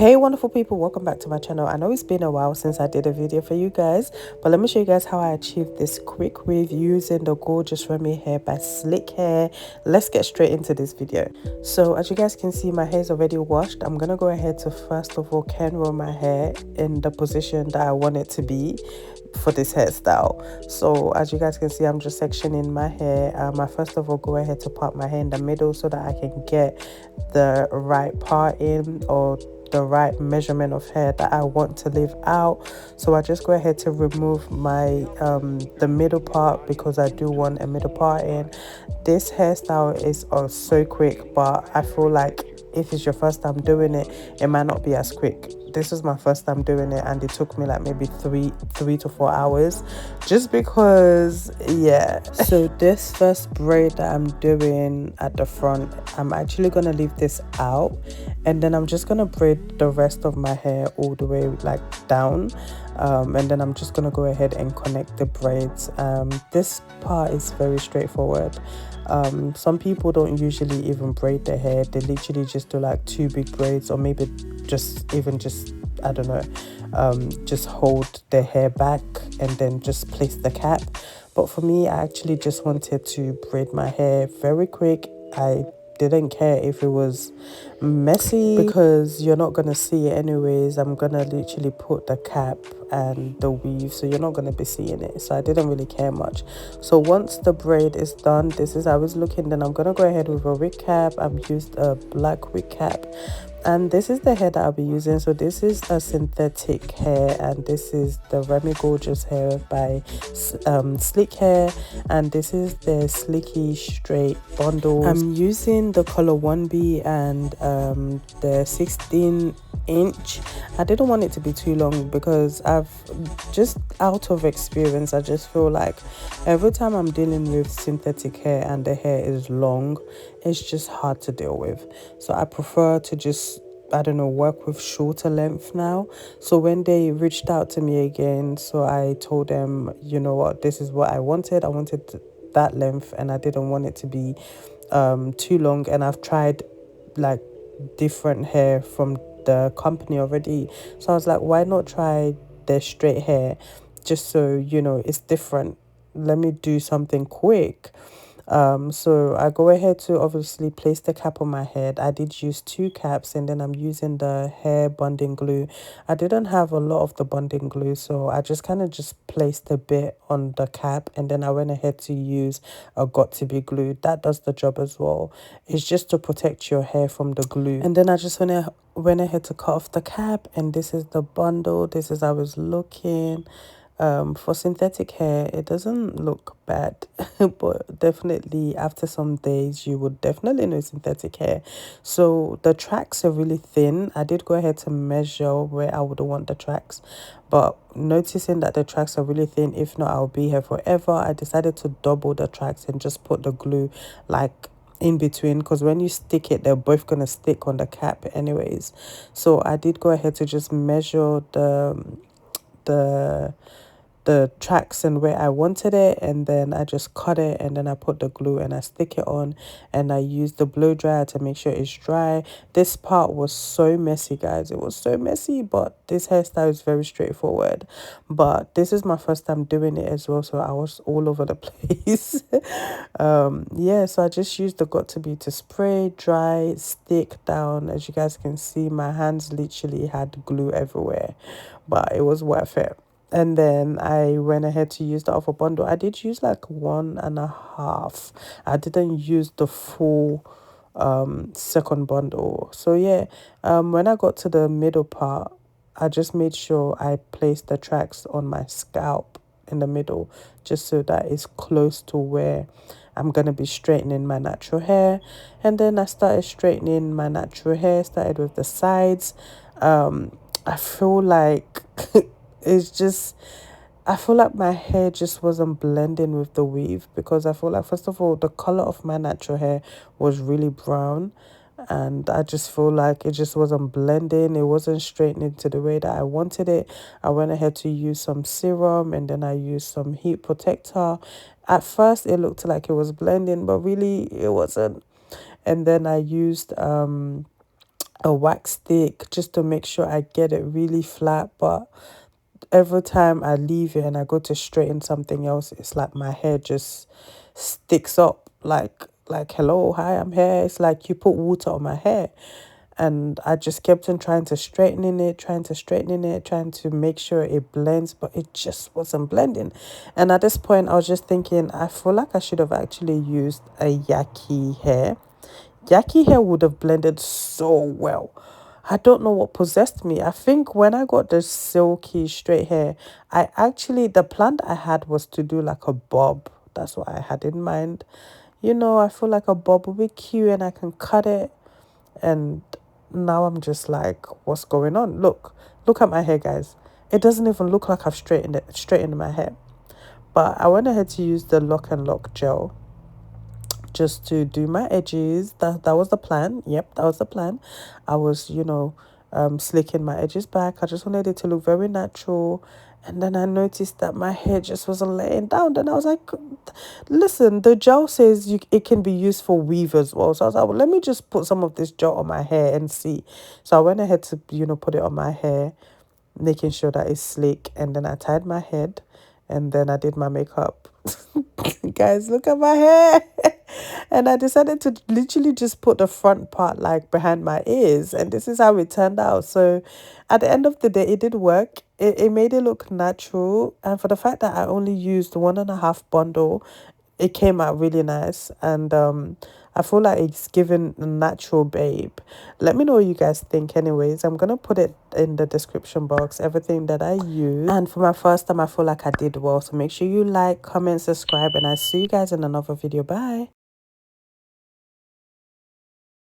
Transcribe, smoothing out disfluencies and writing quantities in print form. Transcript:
Hey wonderful people, welcome back to my channel. I know it's been a while since I did a video for you guys, but let me show you guys how I achieved this quick wave using the gorgeous Remy hair by Slick Hair. Let's get straight into this video. So as you guys can see, my hair is already washed. I'm gonna go ahead to first of all can roll my hair in the position that I want it to be for this hairstyle. So as you guys can see, I'm just sectioning my hair. I first of all go ahead to part my hair in the middle so that I can get the right part in, or the right measurement of hair that I want to leave out. So I just go ahead to remove my the middle part, because I do want a middle part in. This hairstyle is so quick, but I feel like if it's your first time doing it, it might not be as quick. This is my first time doing it, and it took me like maybe three to 4 hours, just because, yeah. So this first braid that I'm doing at the front, I'm actually gonna leave this out, and then I'm just gonna braid the rest of my hair all the way like down, and then I'm just gonna go ahead and connect the braids. This part is very straightforward. Some people don't usually even braid their hair. They literally just do like 2 big braids, or maybe just I don't know, just hold their hair back and then just place the cap. But for me, I actually just wanted to braid my hair very quick. I didn't care if it was messy, because you're not gonna see it anyways. I'm gonna literally put the cap and the weave, so you're not gonna be seeing it. So I didn't really care much. So once the braid is done, this is how I was looking. Then I'm gonna go ahead with a wig cap. I've used a black wig cap, and this is the hair that I'll be using. So this is a synthetic hair, and this is the Remy Gorgeous hair by Slick Hair, and this is the Slicky Straight bundles. I'm using the color 1B and the 16-inch. I didn't want it to be too long, because I've just, out of experience, I just feel like every time I'm dealing with synthetic hair and the hair is long, it's just hard to deal with. So I prefer to just, I don't know, work with shorter length now. So when they reached out to me again, so I told them, you know what, this is what I wanted. I wanted that length, and I didn't want it to be too long. And I've tried like different hair from the company already, so I was like, why not try their straight hair, just so you know it's different. Let me do something quick. So I go ahead to obviously place the cap on my head. I did use 2 caps, and then I'm using the hair bonding glue. I didn't have a lot of the bonding glue, so I just kind of just placed a bit on the cap, and then I went ahead to use a got to be glue. That does the job as well. It's just to protect your hair from the glue. And then I just went ahead to cut off the cap, and this is the bundle. This is how I was looking. For synthetic hair, it doesn't look bad, but definitely after some days you would definitely know synthetic hair. So the tracks are really thin. I did go ahead to measure where I would want the tracks, but noticing that the tracks are really thin, if not I'll be here forever, I decided to double the tracks and just put the glue like in between, because when you stick it, they're both gonna stick on the cap anyways. So I did go ahead to just measure the tracks and where I wanted it, and then I just cut it, and then I put the glue and I stick it on, and I use the blow dryer to make sure it's dry. This part was so messy, guys. It was so messy, but this hairstyle is very straightforward. But this is my first time doing it as well, so I was all over the place. Yeah, so I just used the got to be to spray, dry, stick down. As you guys can see, my hands literally had glue everywhere, but it was worth it. And then I went ahead to use the other bundle. I did use like 1.5. I didn't use the full second bundle. So yeah, when I got to the middle part, I just made sure I placed the tracks on my scalp in the middle, just so that it's close to where I'm gonna be straightening my natural hair. And then I started straightening my natural hair, started with the sides. I feel like it's just, I feel like my hair just wasn't blending with the weave, because I feel like, first of all, the color of my natural hair was really brown, and I just feel like it just wasn't blending. It wasn't straightening to the way that I wanted it. I went ahead to use some serum, and then I used some heat protector. At first it looked like it was blending, but really it wasn't. And then I used a wax stick just to make sure I get it really flat. But every time I leave it and I go to straighten something else, it's like my hair just sticks up like hello, hi, I'm here. It's like you put water on my hair. And I just kept on trying to straightening it, trying to straightening it, trying to make sure it blends, but it just wasn't blending. And at this point, I was just thinking, I feel like I should have actually used a yaki hair. Yaki hair would have blended so well. I don't know what possessed me. I think when I got the silky straight hair, the plan I had was to do like a bob. That's what I had in mind. You know, I feel like a bob would be cute and I can cut it. And now I'm just like, what's going on? Look at my hair, guys. It doesn't even look like I've straightened my hair. But I went ahead to use the Lock and Lock gel just to do my edges. That was the plan. Yep, that was the plan. I was, slicking my edges back. I just wanted it to look very natural. And then I noticed that my hair just wasn't laying down. Then I was like, listen, the gel says it can be used for weave as well. So I was like, well, let me just put some of this gel on my hair and see. So I went ahead to, put it on my hair, making sure that it's slick. And then I tied my head and then I did my makeup. Guys, look at my hair. And I decided to literally just put the front part like behind my ears, and this is how it turned out. So at the end of the day, it did work. It made it look natural, and for the fact that I only used 1.5 bundle, it came out really nice. And I feel like it's given a natural babe. Let me know what you guys think. Anyways, I'm gonna put it in the description box, everything that I use. And for my first time, I feel like I did well. So make sure you like, comment, subscribe, and I see you guys in another video. Bye.